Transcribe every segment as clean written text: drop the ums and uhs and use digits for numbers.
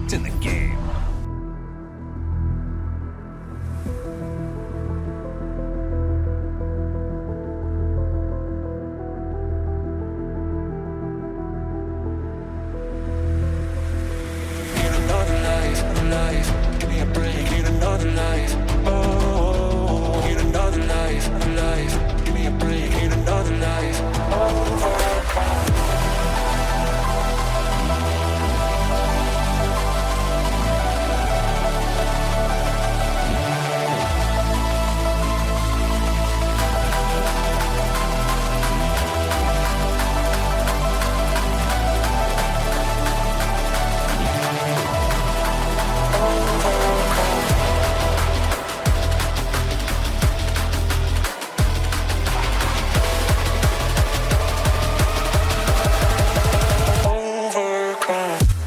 to the game. Give me a break, need another life. Oh, need another life, life. Give me a break, need another life.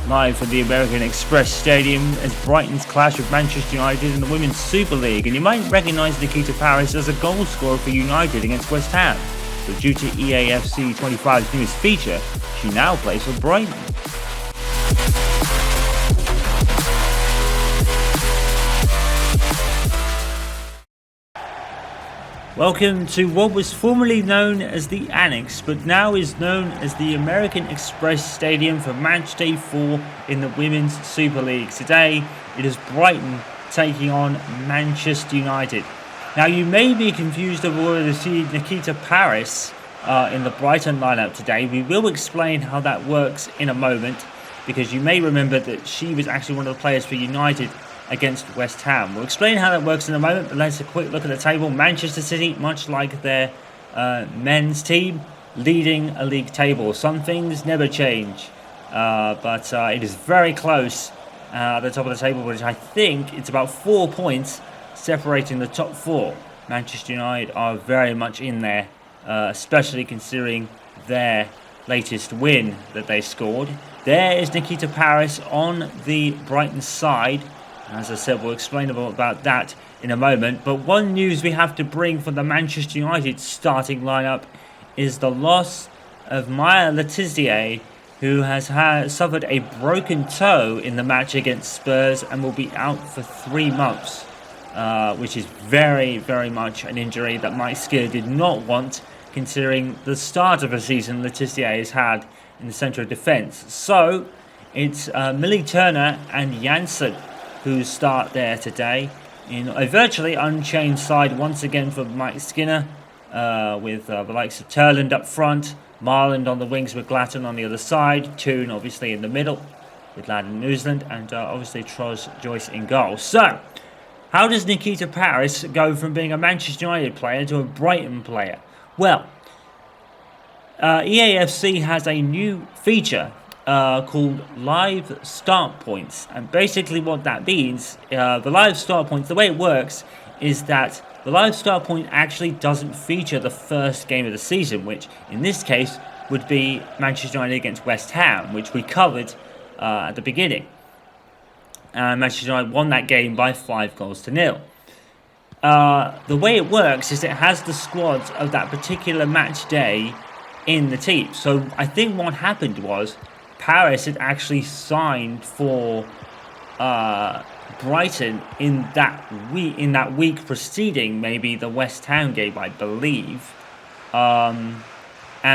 Live from the American Express Stadium as Brighton's clash with Manchester United in the Women's Super League, and you might recognise Nikita Paris as a goal scorer for United against West Ham, but due to EAFC 25's newest feature, she now plays for Brighton. Welcome to what was formerly known as the Annex, but now is known as the American Express Stadium for Match Day 4 in the Women's Super League. Today, it is Brighton taking on Manchester United. Now, you may be confused over whether to see Nikita Paris in the Brighton lineup today. We will explain how that works in a moment, because you may remember that she was actually one of the players for United against West Ham. We'll explain how that works in a moment, but let's have a quick look at the table. Manchester City, much like their men's team, leading a league table. Some things never change, but it is very close at the top of the table, which I think it's about 4 points separating the top four. Manchester United are very much in there, especially considering their latest win that they scored. There is Nikita Paris on the Brighton side. As I said, we'll explain about that in a moment. But one news we have to bring from the Manchester United starting lineup is the loss of Maya Letizia, who has suffered a broken toe in the match against Spurs and will be out for 3 months, which is very, very much an injury that Mike Skinner did not want, considering the start of the season Letizia has had in the centre of defence. So it's Millie Turner and Janssen who start there today in a virtually unchanged side once again for Mike Skinner, with the likes of Turland up front, Marland on the wings with Glatton on the other side, Toon obviously in the middle with Ladd New Zealand, and obviously Tros Joyce in goal. So, how does Nikita Paris go from being a Manchester United player to a Brighton player? Well, EAFC has a new feature called live start points, and basically what that means, the live start points, the way it works is that the live start point actually doesn't feature the first game of the season, which in this case would be Manchester United against West Ham, which we covered at the beginning. Manchester United won that game by 5-0. The way it works is it has the squads of that particular match day in the team. So I think what happened was Paris had actually signed for Brighton in that week preceding maybe the West Ham game, I believe. And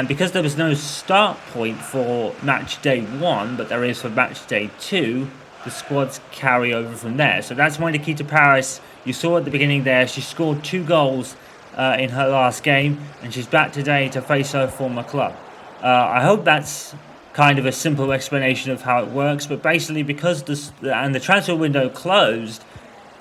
because there was no start point for match day 1, but there is for match day 2, the squads carry over from there. So that's why Nikita Paris, you saw at the beginning there, she scored 2 goals in her last game, and she's back today to face her former club. I hope that's kind of a simple explanation of how it works, but basically because the transfer window closed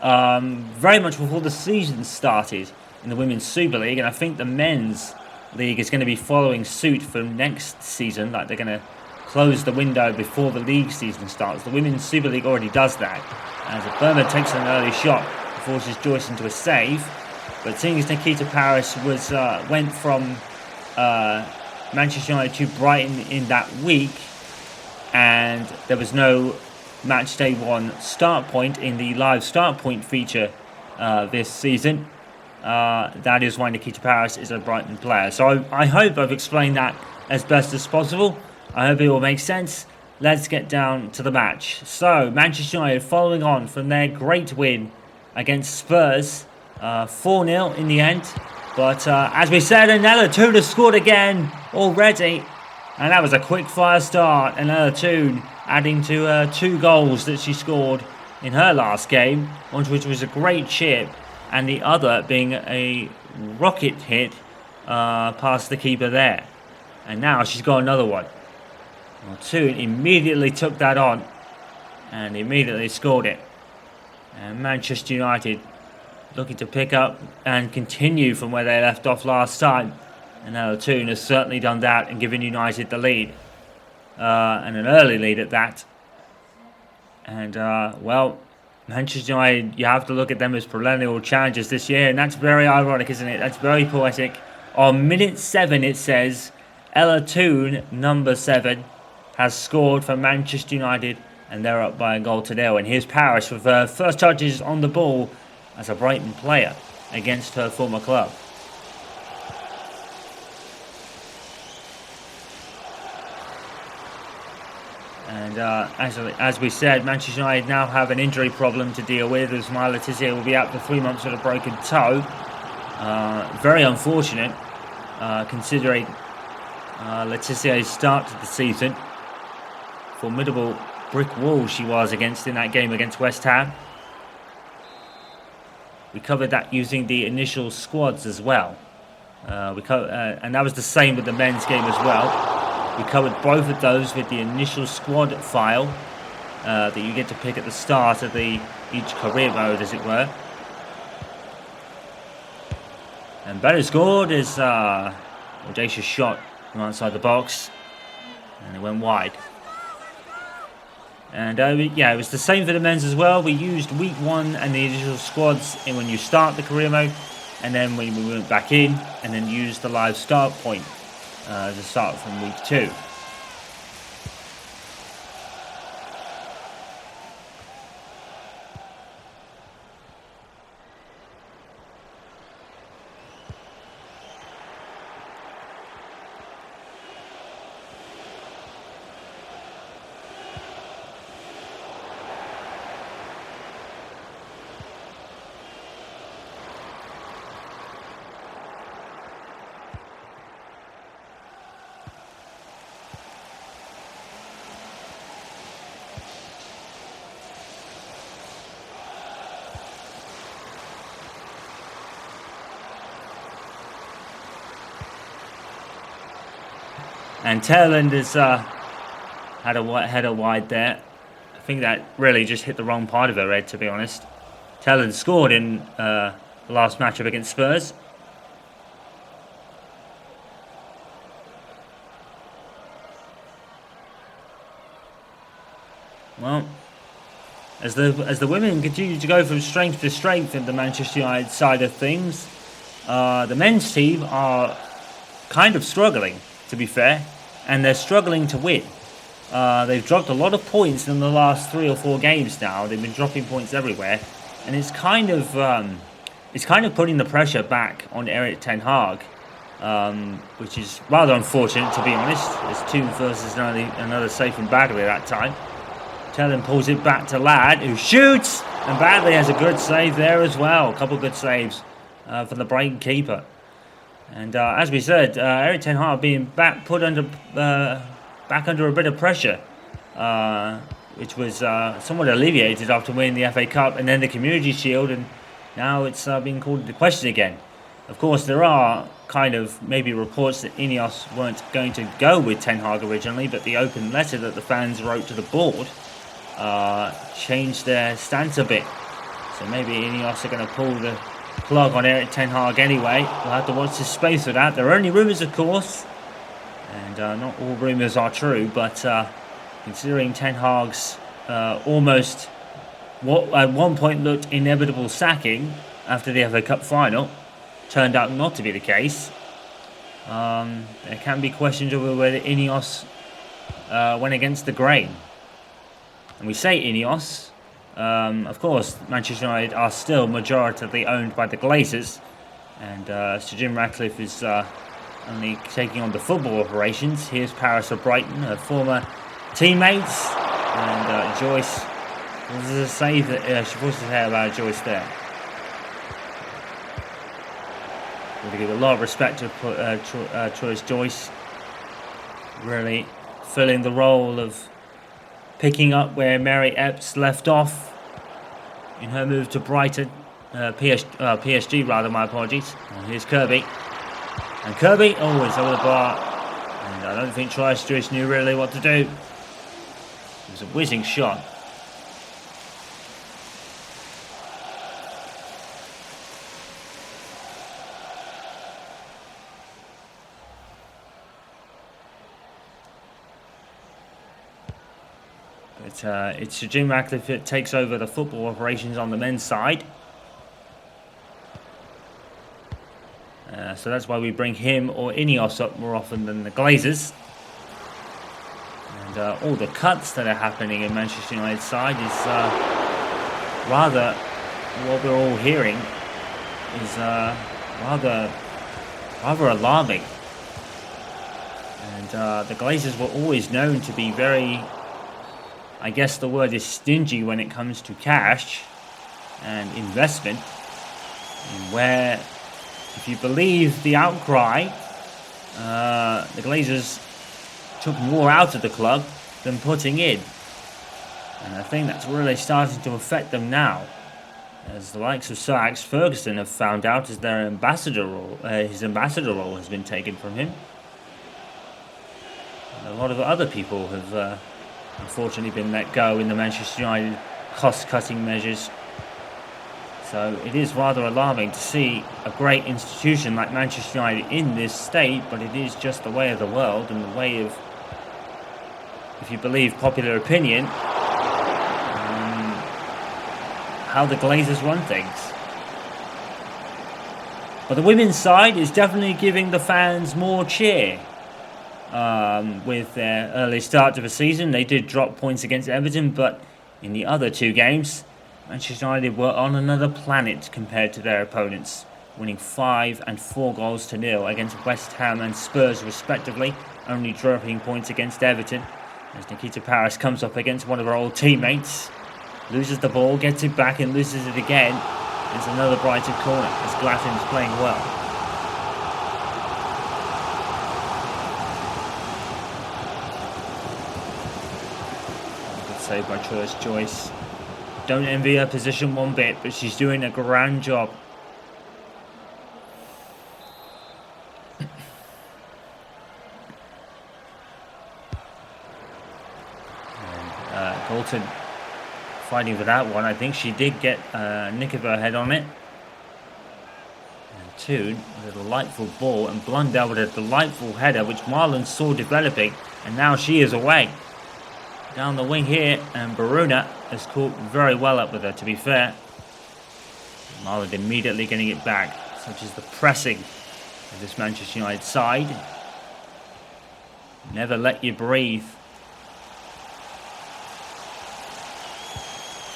very much before the season started in the Women's Super League, and I think the Men's League is going to be following suit for next season. Like, they're going to close the window before the league season starts. The Women's Super League already does that, as Burma takes an early shot, forces Joyce into a save. But seeing as Nikita Paris went from Manchester United to Brighton in that week, and there was no match day 1 start point in the live start point feature this season, that is why Nikita Paris is a Brighton player. So I hope I've explained that as best as possible. I hope it will make sense. let's get down to the match. So, Manchester United following on from their great win against Spurs, 4-0 in the end. But as we said, another Toon has scored again already. And that was a quick fire start. Another Toon adding to 2 goals that she scored in her last game, one of which was a great chip, and the other being a rocket hit past the keeper there. And now she's got another one. Well, Toon immediately took that on and immediately scored it. And Manchester United looking to pick up and continue from where they left off last time. And now Toon has certainly done that and given United the lead. And an early lead at that. And, well, Manchester United, you have to look at them as perennial challengers this year. And that's very ironic, isn't it? That's very poetic. On minute 7, it says, Ella Toon, number 7, has scored for Manchester United. And they're up by a goal to 0. And here's Paris with her first touches on the ball as a Brighton player against her former club. And as we said, Manchester United now have an injury problem to deal with, as Maya Letizia will be out for 3 months with a broken toe. Very unfortunate, considering Letizier's start to the season. Formidable brick wall she was against in that game against West Ham. We covered that using the initial squads as well. And that was the same with the men's game as well. We covered both of those with the initial squad file that you get to pick at the start of each career mode, as it were. And better scored is audacious shot from outside the box, and it went wide. And yeah, it was the same for the men's as well. We used week 1 and the initial squads when you start the career mode, and then we went back in and then used the live start point to start from week 2. And Tailend has had a header wide there. I think that really just hit the wrong part of her head, to be honest. Tailend scored in the last matchup against Spurs. Well, as the women continue to go from strength to strength in the Manchester United side of things, the men's team are kind of struggling, to be fair. And they're struggling to win. They've dropped a lot of points in the last 3 or 4 games now. They've been dropping points everywhere, and it's kind of putting the pressure back on Erik ten Hag, which is rather unfortunate, to be honest. It's 2 versus another safe from Bagley at that time. Tellin pulls it back to Ladd, who shoots, and Bagley has a good save there as well. A couple of good saves from the Brighton keeper. And as we said, Erik ten Hag being back under a bit of pressure, which was somewhat alleviated after winning the FA Cup and then the Community Shield, and now it's being called into question again. Of course, there are kind of maybe reports that Ineos weren't going to go with Ten Hag originally, but the open letter that the fans wrote to the board changed their stance a bit. So maybe Ineos are going to pull the plug on Erik ten Hag anyway. We'll have to watch this space for that. There are only rumours, of course, and not all rumours are true, but considering Ten Hag's almost what at one point looked inevitable sacking after the FA Cup final turned out not to be the case, there can be questions over whether Ineos went against the grain. And we say Ineos. Of course, Manchester United are still majoritarily owned by the Glazers, and Sir Jim Ratcliffe is only taking on the football operations. Here's Paris of Brighton, a former teammates. And Joyce, was a save that she forced her hair about Joyce there. Got to give a lot of respect to Troy's Joyce. Really filling the role of picking up where Mary Epps left off in her move to Brighton. PSG rather, my apologies. Here's Kirby. And Kirby, it's over the bar. And I don't think Troy's Joyce knew really what to do. It was a whizzing shot. It's Jim Ratcliffe that takes over the football operations on the men's side. So that's why we bring him or Ineos up more often than the Glazers. And all the cuts that are happening in Manchester United's side is rather, what we're all hearing is rather alarming. And the Glazers were always known to be very, I guess the word is stingy when it comes to cash and investment, and where, if you believe the outcry, the Glazers took more out of the club than putting in. And I think that's really starting to affect them now, as the likes of Sir Alex Ferguson have found out as their ambassador role, his ambassador role has been taken from him. And a lot of other people have unfortunately been let go in the Manchester United cost-cutting measures. So it is rather alarming to see a great institution like Manchester United in this state, but it is just the way of the world and the way of, if you believe popular opinion, how the Glazers run things. But the women's side is definitely giving the fans more cheer. With their early start to the season, they did drop points against Everton, but in the other two games, Manchester United were on another planet compared to their opponents, winning 5 and 4 goals to nil against West Ham and Spurs respectively, only dropping points against Everton, as Nikita Paris comes up against one of her old teammates, loses the ball, gets it back and loses it again. It's another Brighton corner as Glatton's playing well. Good save by Troy's Joyce. Don't envy her position one bit, but she's doing a grand job. Galton fighting for that one. I think she did get a nick of her head on it. And Toon with a delightful ball, and Blundell with a delightful header, which Marlon saw developing, and now she is away. Down the wing here, and Baruna has caught very well up with her, to be fair. Marlon immediately getting it back, such as the pressing of this Manchester United side. Never let you breathe.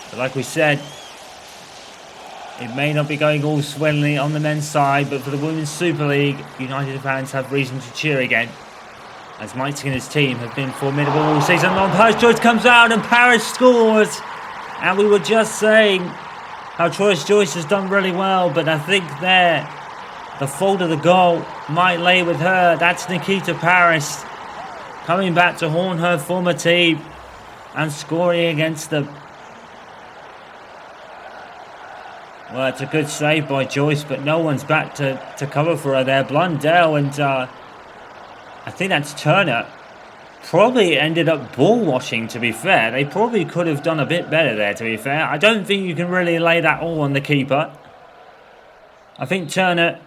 But like we said, it may not be going all swimmingly on the men's side, but for the Women's Super League, United fans have reason to cheer again, as Mike and his team have been formidable all season long. Paris Joyce comes out and Paris scores. And we were just saying how Troy's Joyce has done really well, but I think there, the fault of the goal might lay with her. That's Nikita Paris coming back to haunt her former team and scoring against them. Well, it's a good save by Joyce, but no one's back to cover for her there. Blundell and I think that's Turner. Probably ended up ball washing, to be fair. They probably could have done a bit better there, to be fair. I don't think you can really lay that all on the keeper. I think Turner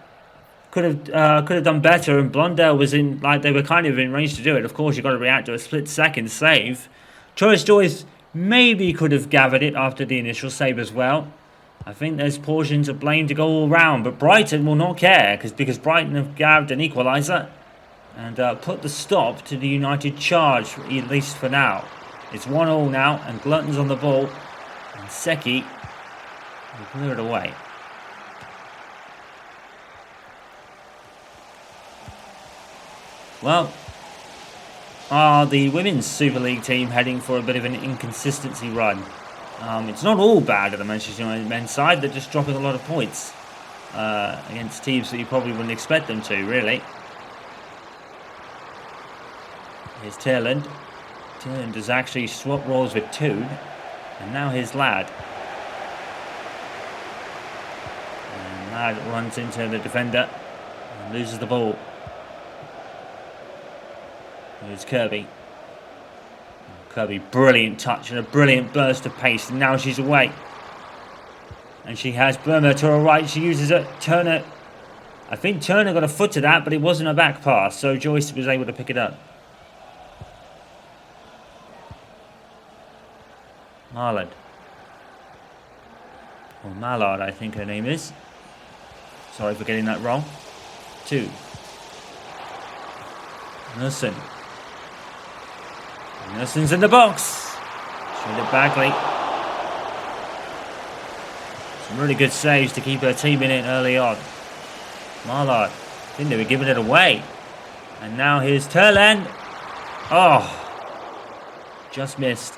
could have done better, and Blundell was in, like, they were kind of in range to do it. Of course, you've got to react to a split-second save. Troy's Joyce maybe could have gathered it after the initial save as well. I think there's portions of blame to go all round, but Brighton will not care because Brighton have grabbed an equaliser and put the stop to the United charge, at least for now. It's 1-1 now, and Glutton's on the ball, and Seki will clear it away. Well, are the Women's Super League team heading for a bit of an inconsistency run. It's not all bad at the Manchester United men's side. They're just dropping a lot of points against teams that you probably wouldn't expect them to, really. Here's Tierland. Tierland has actually swapped roles with Toon. And now here's Ladd. And Ladd runs into the defender and loses the ball. Here's Kirby. Kirby, brilliant touch and a brilliant burst of pace. And now she's away. And she has Burma to her right. She uses it. Turner. I think Turner got a foot to that, but it wasn't a back pass. So Joyce was able to pick it up. Marland. Or Mallard, I think her name is. Sorry for getting that wrong. 2. Nelson. Nelson's in the box. Straight at Bagley. Some really good saves to keep her team in it early on. Mallard. I think they were giving it away. And now here's Tierland. Oh. Just missed.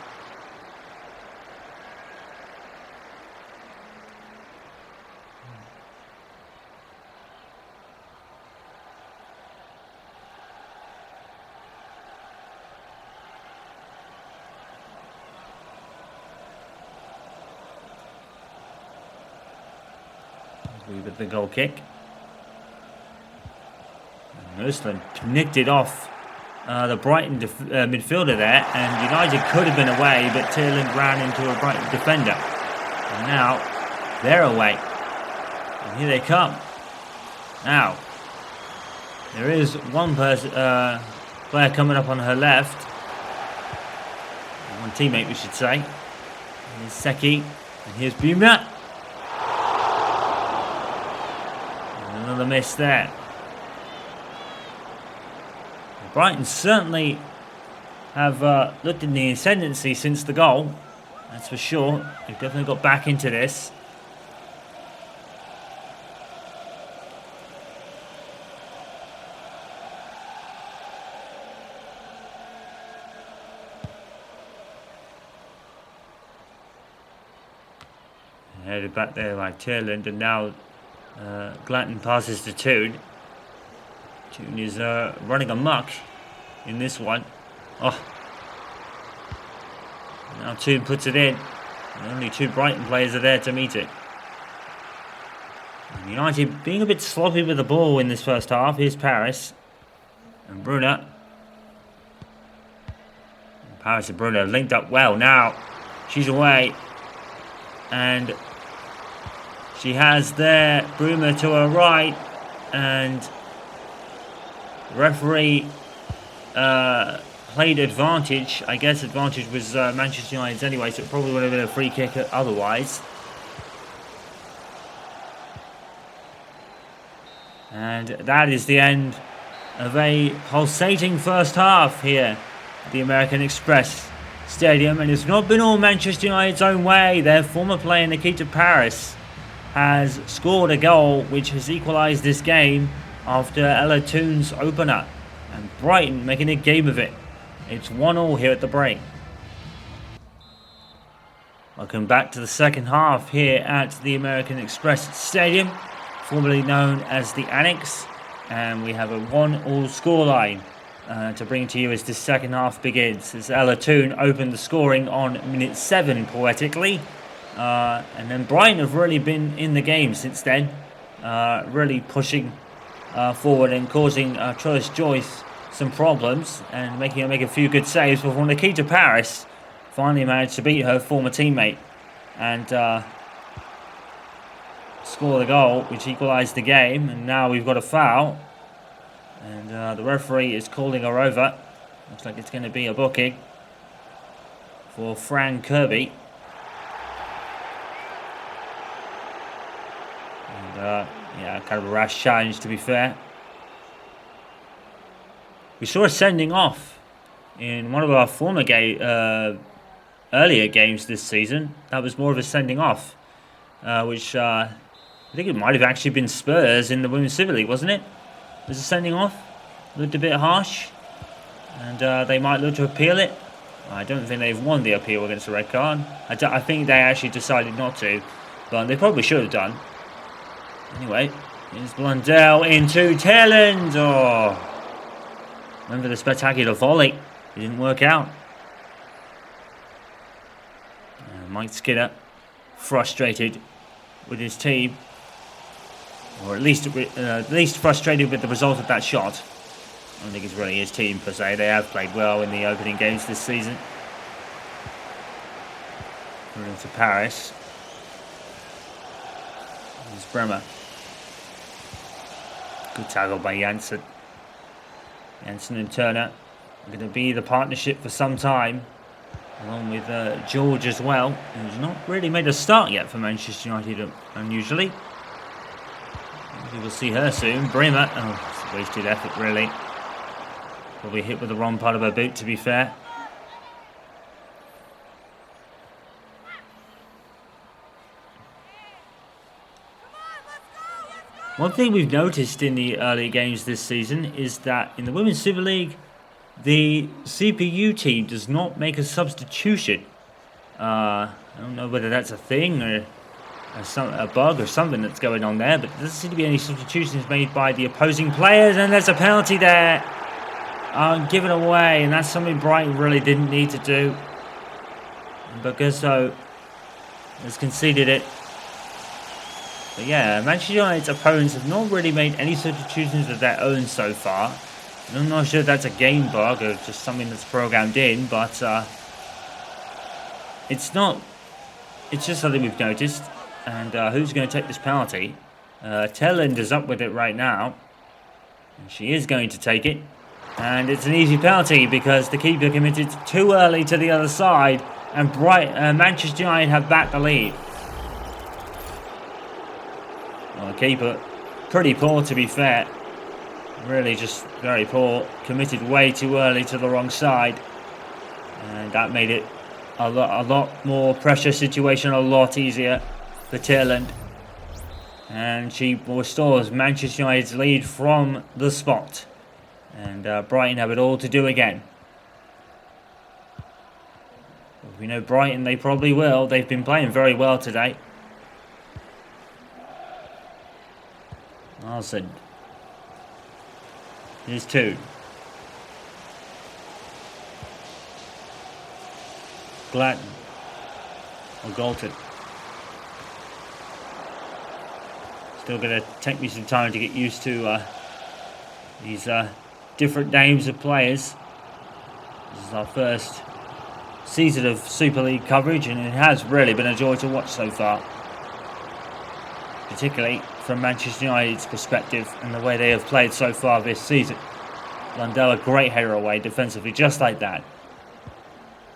With the goal kick. Muslim nicked it off the Brighton midfielder there, and United could have been away, but Tierland ran into a Brighton defender. And now they're away. And here they come. Now, there is one player coming up on her left. One teammate, we should say. Here's Seki, and here's Buma. Another miss there. Brighton certainly have looked in the ascendancy since the goal. That's for sure. They've definitely got back into this. Headed back there by Tierland, and now Glanton passes to Toon. Toon is running amok in this one. Oh. Now Toon puts it in. And only 2 Brighton players are there to meet it. And United being a bit sloppy with the ball in this first half. Here's Paris. And Bruna. And Paris and Bruna linked up well. Now she's away. And she has there Bruma to her right, and the referee played advantage. I guess advantage was Manchester United's anyway, so it probably would have been a free kick otherwise. And that is the end of a pulsating first half here at the American Express Stadium, and it's not been all Manchester United's own way. Their former player Nikita Paris has scored a goal which has equalised this game after Ella Toon's opener, and Brighton making a game of it. It's 1-1 here at the break. Welcome back to the second half here at the American Express Stadium, formerly known as the Annex, and we have a 1-1 scoreline to bring to you as this second half begins. As Ella Toon opened the scoring on minute 7 poetically. And then Brighton have really been in the game since then, really pushing forward and causing Trellis Joyce some problems and making her make a few good saves before Nikita Paris finally managed to beat her former teammate and score the goal which equalised the game. And now we've got a foul, and the referee is calling her over. Looks like it's going to be a booking for Fran Kirby. Yeah, kind of a rash challenge, to be fair. We saw a sending off in one of our former earlier games this season. That was more of a sending off, which I think it might have actually been Spurs in the Women's Super League, wasn't it? Was a sending off? Looked a bit harsh. And they might look to appeal it. I don't think they've won the appeal against the red card. I think they actually decided not to, but they probably should have done. Anyway, here's Blundell into Tailend. Oh, remember the spectacular volley? It didn't work out. Mike Skinner frustrated with his team, or at least frustrated with the result of that shot. I don't think it's really his team per se. They have played well in the opening games this season. Going to Paris. Here's Bremer. Good tackle by Janssen. Janssen and Turner are going to be the partnership for some time, along with George as well, who's not really made a start yet for Manchester United, unusually. Maybe we'll see her soon. Bremer. Oh, it's a wasted effort, really. Probably hit with the wrong part of her boot, to be fair. One thing we've noticed in the early games this season is that in the Women's Super League, the CPU team does not make a substitution. I don't know whether that's a thing or a bug or something that's going on there, but there doesn't seem to be any substitutions made by the opposing players, and there's a penalty there. Given away, and that's something Brighton really didn't need to do. But Gusto has conceded it. But yeah, Manchester United's opponents have not really made any substitutions of their own so far. I'm not sure if that's a game bug or just something that's programmed in, but it's not. It's just something we've noticed. And who's going to take this penalty? Tailend is up with it right now. And she is going to take it. And it's an easy penalty because the keeper committed too early to the other side, and Manchester United have back the lead. Well, the keeper, pretty poor to be fair. Really just very poor. Committed way too early to the wrong side. And that made it a lot more pressure situation, a lot easier for Tailend. And she restores Manchester United's lead from the spot. And Brighton have it all to do again. We know Brighton, they probably will. They've been playing very well today. Arson. Here's two. Glatton. Or Galton. Still going to take me some time to get used to these different names of players. This is our first season of Super League coverage, and it has really been a joy to watch so far. Particularly from Manchester United's perspective and the way they have played so far this season. Blundell, a great header away defensively, just like that.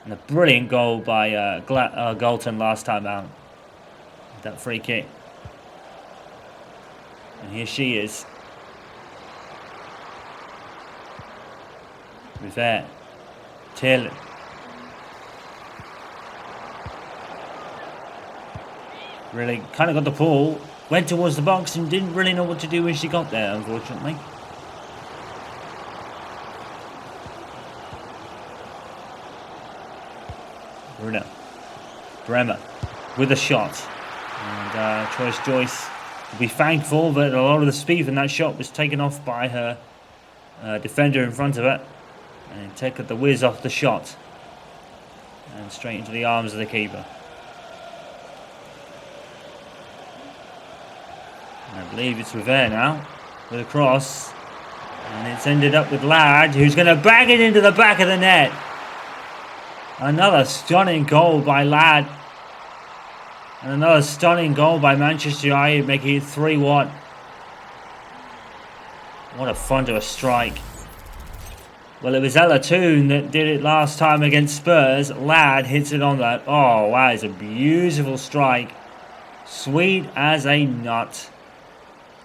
And a brilliant goal by Galton last time out. That free kick. And here she is. Rivette. Taylor. Really kind of got the ball. Went towards the box and didn't really know what to do when she got there, unfortunately. Bruno. Bremer with a shot. And Joyce will be thankful that a lot of the speed from that shot was taken off by her defender in front of her. And take the whiz off the shot. And straight into the arms of the keeper. I believe it's Rivette now, with a cross, and it's ended up with Ladd, who's going to bang it into the back of the net. Another stunning goal by Ladd, and another stunning goal by Manchester United, making it 3-1. What a thunderous strike. Well, it was Ella Toon that did it last time against Spurs. Ladd hits it on that. Oh, wow, it's a beautiful strike. Sweet as a nut.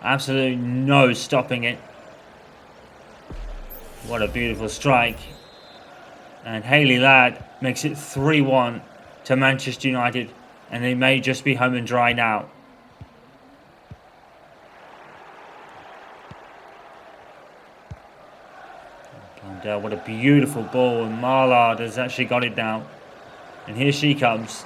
Absolutely no stopping it. What a beautiful strike. And Hayley Ladd makes it 3-1 to Manchester United. And they may just be home and dry now. And what a beautiful ball. And Marlard has actually got it now. And here she comes.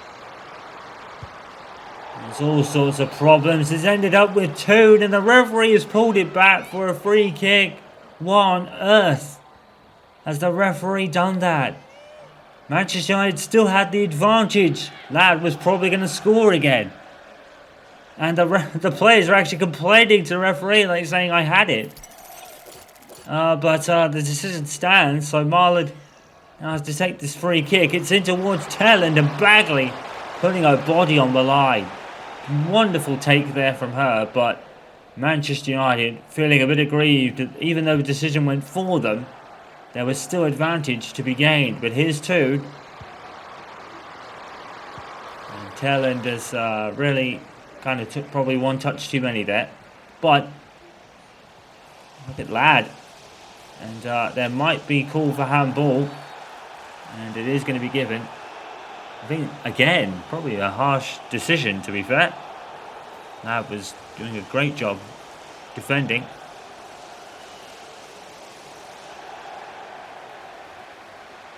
There's all sorts of problems. It's ended up with 2, and the referee has pulled it back for a free kick. What on earth has the referee done that? Manchester United still had the advantage. Ladd was probably going to score again. And the players are actually complaining to the referee, like saying, I had it. But the decision stands, so Marlard has to take this free kick. It's in towards Telland, and Bagley putting her body on the line. Wonderful take there from her, but Manchester United feeling a bit aggrieved that even though the decision went for them, there was still advantage to be gained. But here's 2. And Telland has really kind of took probably one touch too many there. But look at Ladd. And there might be call for handball. And it is going to be given. I think, again, probably a harsh decision, to be fair. Ladd was doing a great job defending.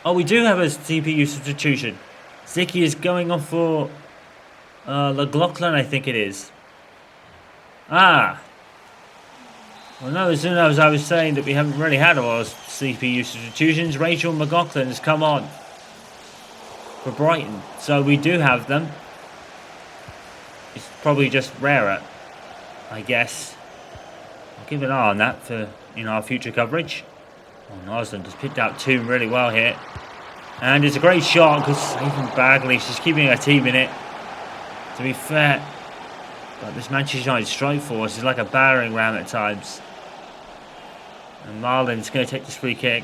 Oh, we do have a CPU substitution. Zicky is going off for McLaughlin, I think it is. Ah. Well, no, as soon as I was saying that we haven't really had a lot of CPU substitutions, Rachel McLaughlin has come on for Brighton. So we do have them. It's probably just rarer, I guess. I'll keep an eye on that for our future coverage. Oh, Nosland has picked out Toon really well here. And it's a great shot because even Bagley, she's keeping her team in it. To be fair. But this Manchester United strike force is like a battering ram at times. And Marlin's going to take this free kick.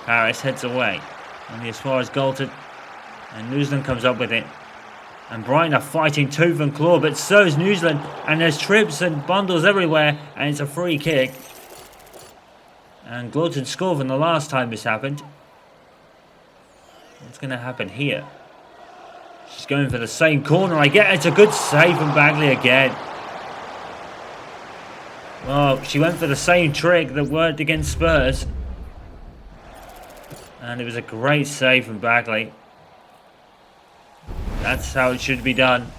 Paris heads away. Only as far as Galton. And New Zealand comes up with it. And Brighton are fighting tooth and claw, but so is New Zealand. And there's trips and bundles everywhere. And it's a free kick. And Galton scored from the last time this happened. What's going to happen here? She's going for the same corner. I get it's a good save from Bagley again. Well, she went for the same trick that worked against Spurs. And it was a great save from Bagley. That's how it should be done.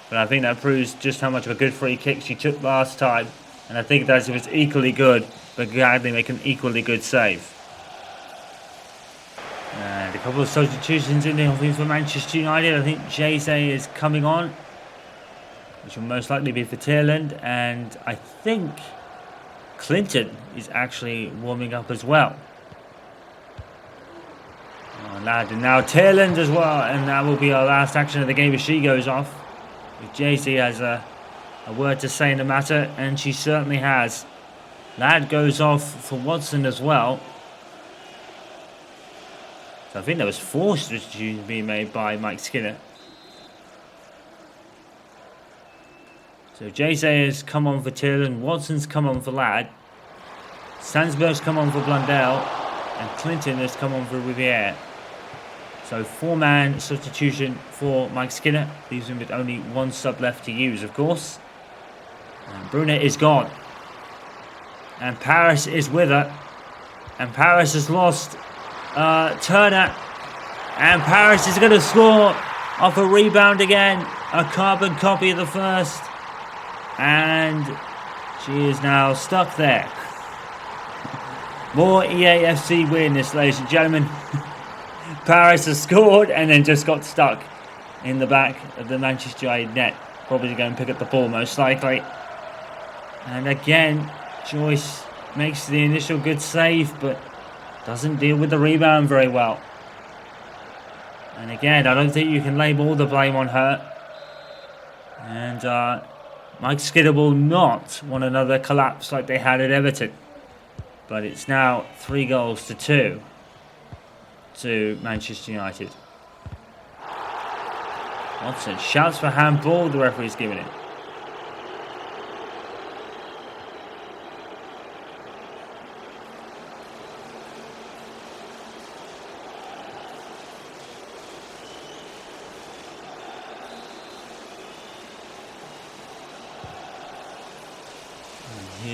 But I think that proves just how much of a good free kick she took last time. And I think that it was equally good, but Bagley make an equally good save. And a couple of substitutions in the offense for Manchester United. I think Jayce is coming on, which will most likely be for Tierland. And I think Clinton is actually warming up as well. Oh, lad, and now Tierland as well. And that will be our last action of the game as she goes off. If Jayce has a word to say in the matter, and she certainly has. Ladd goes off for Watson as well. So I think there was 4 substitutions being made by Mike Skinner. So Jayce has come on for Tierland, Watson's come on for Ladd, Sandsberg's come on for Blundell, and Clinton has come on for Riviere. So 4-man substitution for Mike Skinner, leaves him with only 1 sub left to use, of course. And Brunet is gone. And Paris is with her. And Paris has lost Turner. And Paris is going to score off a rebound again. A carbon copy of the first. And she is now stuck there. More EAFC weirdness, ladies and gentlemen. Paris has scored and then just got stuck in the back of the Manchester United net. Probably going to pick up the ball most likely. And again, Joyce makes the initial good save, but doesn't deal with the rebound very well. And again, I don't think you can lay all the blame on her. And Mike Skinner will not want another collapse like they had at Everton. But it's now 3-2 to Manchester United. Watson shouts for handball, the referee's giving it.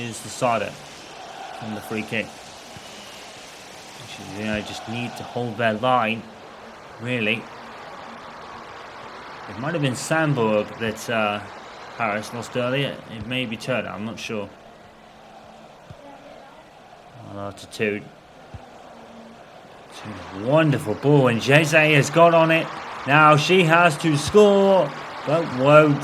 changes the sider from the free kick. Just need to hold their line, really. It might have been Sandburg that Paris lost earlier. It may be Turner, I'm not sure. Altitude. Wonderful ball, and Jeze has got on it. Now she has to score, but won't.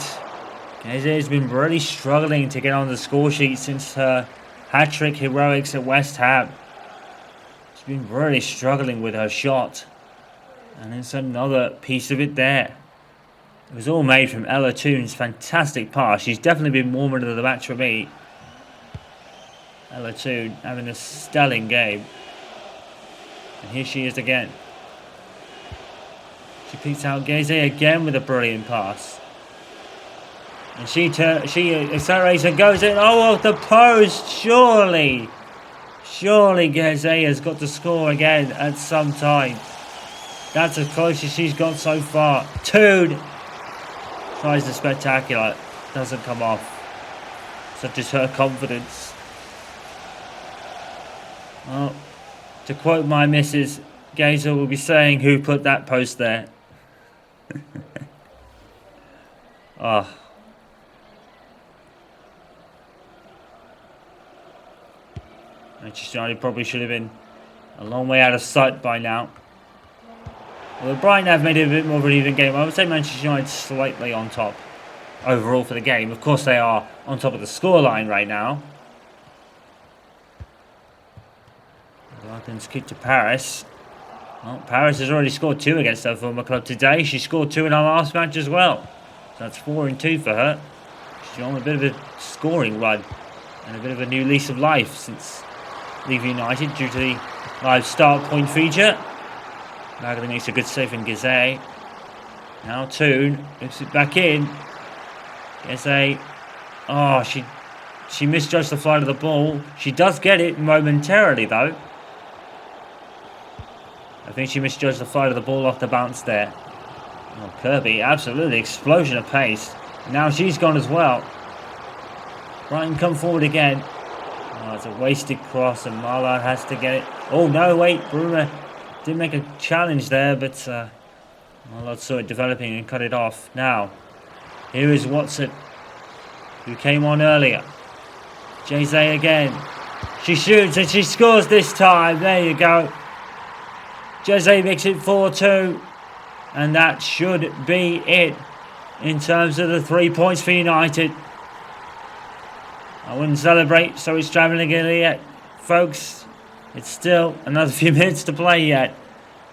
Jeze has been really struggling to get on the score sheet since her hat-trick heroics at West Ham. She's been really struggling with her shot. And it's another piece of it there. It was all made from Ella Toon's fantastic pass. She's definitely been woman of the match for me. Ella Toon having a stellar game. And here she is again. She picks out Geze again with a brilliant pass. And she accelerates and goes in. Oh, off the post! Surely Geze has got to score again at some time. That's as close as she's got so far. Toon tries the spectacular. Doesn't come off. Such is her confidence. Well, to quote my missus, Gazer will be saying who put that post there. Oh. Manchester United probably should have been a long way out of sight by now. Well, Brighton have made it a bit more of an even game. I would say Manchester United slightly on top overall for the game. Of course, they are on top of the scoreline right now. Larkin's kick to Paris. Well, Paris has already scored 2 against her former club today. She scored 2 in her last match as well. So that's 4 and 2 for her. She's on a bit of a scoring run and a bit of a new lease of life since leaving United due to the live start point feature. Bagley makes a good save in Geze. Now Toon looks it back in. Geze. Oh, she misjudged the flight of the ball. She does get it momentarily though. I think she misjudged the flight of the ball off the bounce there. Oh, Kirby, absolutely explosion of pace. Now she's gone as well. Brighton come forward again. Oh, it's a wasted cross and Marlon has to get it. Oh no, wait, Bruma did make a challenge there, but Marlon saw it developing and cut it off. Now, here is Watson, who came on earlier. Jeze again. She shoots and she scores this time. There you go. Jeze makes it 4-2. And that should be it in terms of the 3 points for United. I wouldn't celebrate so extravagantly yet, folks. It's still another few minutes to play yet.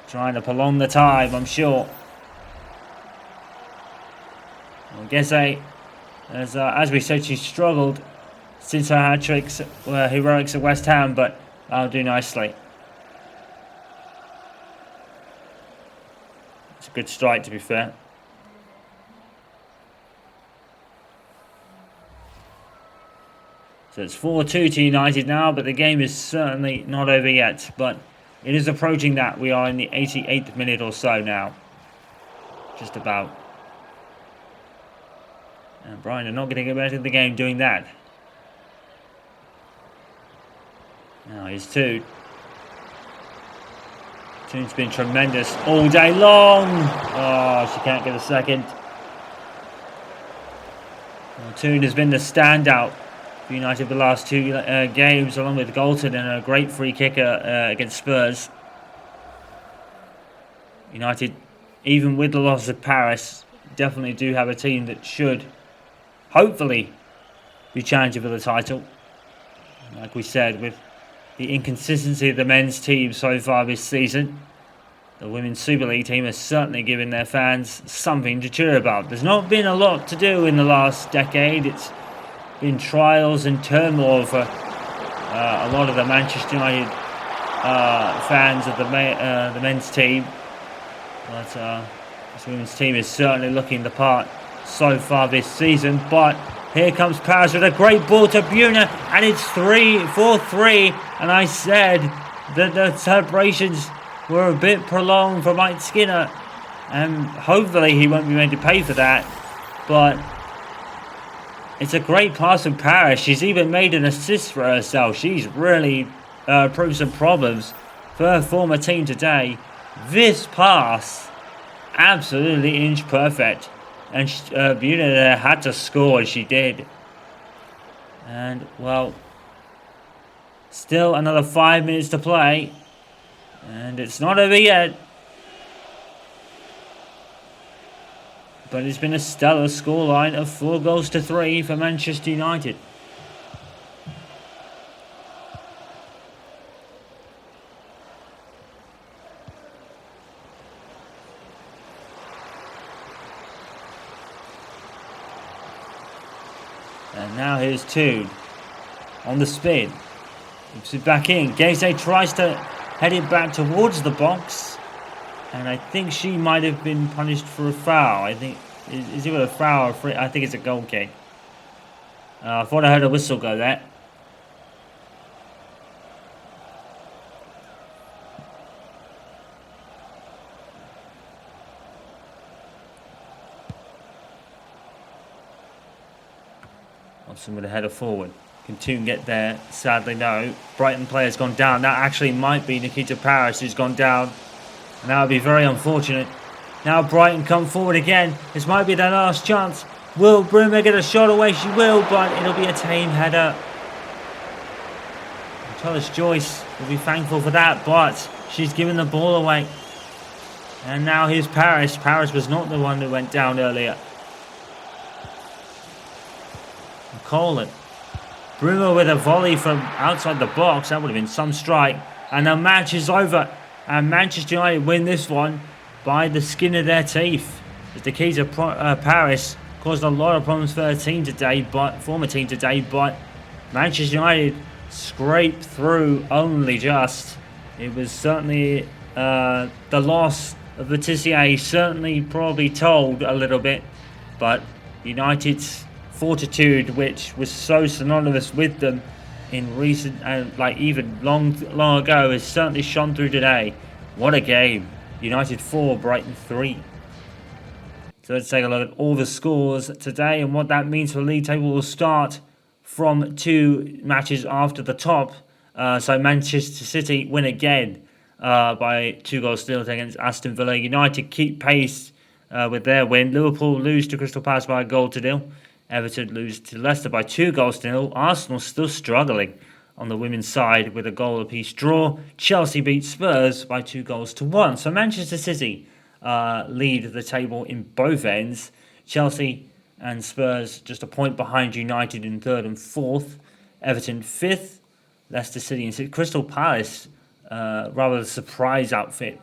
Trying to prolong the time, I'm sure. Well, Geze, as we said, she struggled since her hat-tricks were heroics at West Ham, but that'll do nicely. It's a good strike, to be fair. So it's 4-2 to United now, but the game is certainly not over yet. But it is approaching that. We are in the 88th minute or so now. Just about. And Brighton are not going to get better in the game doing that. Now here's Toon. Toon's been tremendous all day long. Oh, she can't get a second. Well, Toon has been the standout for United the last 2 games, along with Galton and a great free kicker against Spurs. United, even with the loss of Paris, definitely do have a team that should, hopefully, be challenging for the title. Like we said, with the inconsistency of the men's team so far this season, the Women's Super League team has certainly given their fans something to cheer about. There's not been a lot to do in the last decade. It's been trials and turmoil for a lot of the Manchester United fans of the men's team. But this women's team is certainly looking the part so far this season. But here comes Paris with a great ball to Buna, and it's 4-3. And I said that the celebrations were a bit prolonged for Mike Skinner, and hopefully he won't be made to pay for that. But It's a great pass from Paris. She's even made an assist for herself. She's really proved some problems for her former team today. This pass, absolutely inch perfect. And Buna had to score, and she did. And, well, still another 5 minutes to play. And it's not over yet. But it's been a stellar scoreline of 4-3 for Manchester United. And now here's Toon on the spin. Puts it back in. Geze tries to head it back towards the box. And I think she might have been punished for a foul. I think, is it a foul or a free? I think it's a goal kick. I thought I heard a whistle go there. Watson with a header forward. Can Toon get there? Sadly, no. Brighton player's gone down. That actually might be Nikita Paris who's gone down. And that would be very unfortunate. Now Brighton come forward again. This might be their last chance. Will Bruma get a shot away? She will, but it'll be a tame header. Thomas Joyce will be thankful for that, but she's given the ball away. And now here's Paris. Paris was not the one that went down earlier. Colin. Bruma with a volley from outside the box. That would have been some strike. And the match is over. And Manchester United win this one by the skin of their teeth. As the keys of Paris caused a lot of problems for her team today, former team today, but Manchester United scraped through only just. It was certainly the loss of Letitia certainly probably told a little bit, but United's fortitude, which was so synonymous with them in recent like even long ago, has certainly shone through today. What a game. United 4, Brighton 3. So let's take a look at all the scores today and what that means for the league table. Will start from 2 matches after the top. So Manchester City win again by 2-0 against Aston Villa. United keep pace with their win. Liverpool lose to Crystal Palace by 1-0. Everton lose to Leicester by 2-0. Arsenal still struggling on the women's side with a goal apiece draw. Chelsea beat Spurs by 2-1. So Manchester City lead the table in both ends. Chelsea and Spurs just a point behind United in 3rd and 4th. Everton 5th. Leicester City in 6th. Crystal Palace, rather a surprise outfit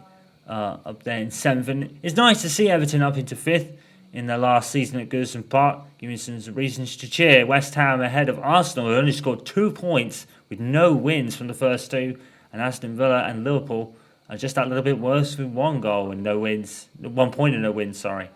up there in 7th. And it's nice to see Everton up into 5th. In their last season at Goodison Park, giving some reasons to cheer. West Ham ahead of Arsenal, who only scored 2 points with no wins from the first 2, and Aston Villa and Liverpool are just that little bit worse with 1 goal and no wins, 1 point and no wins. Sorry.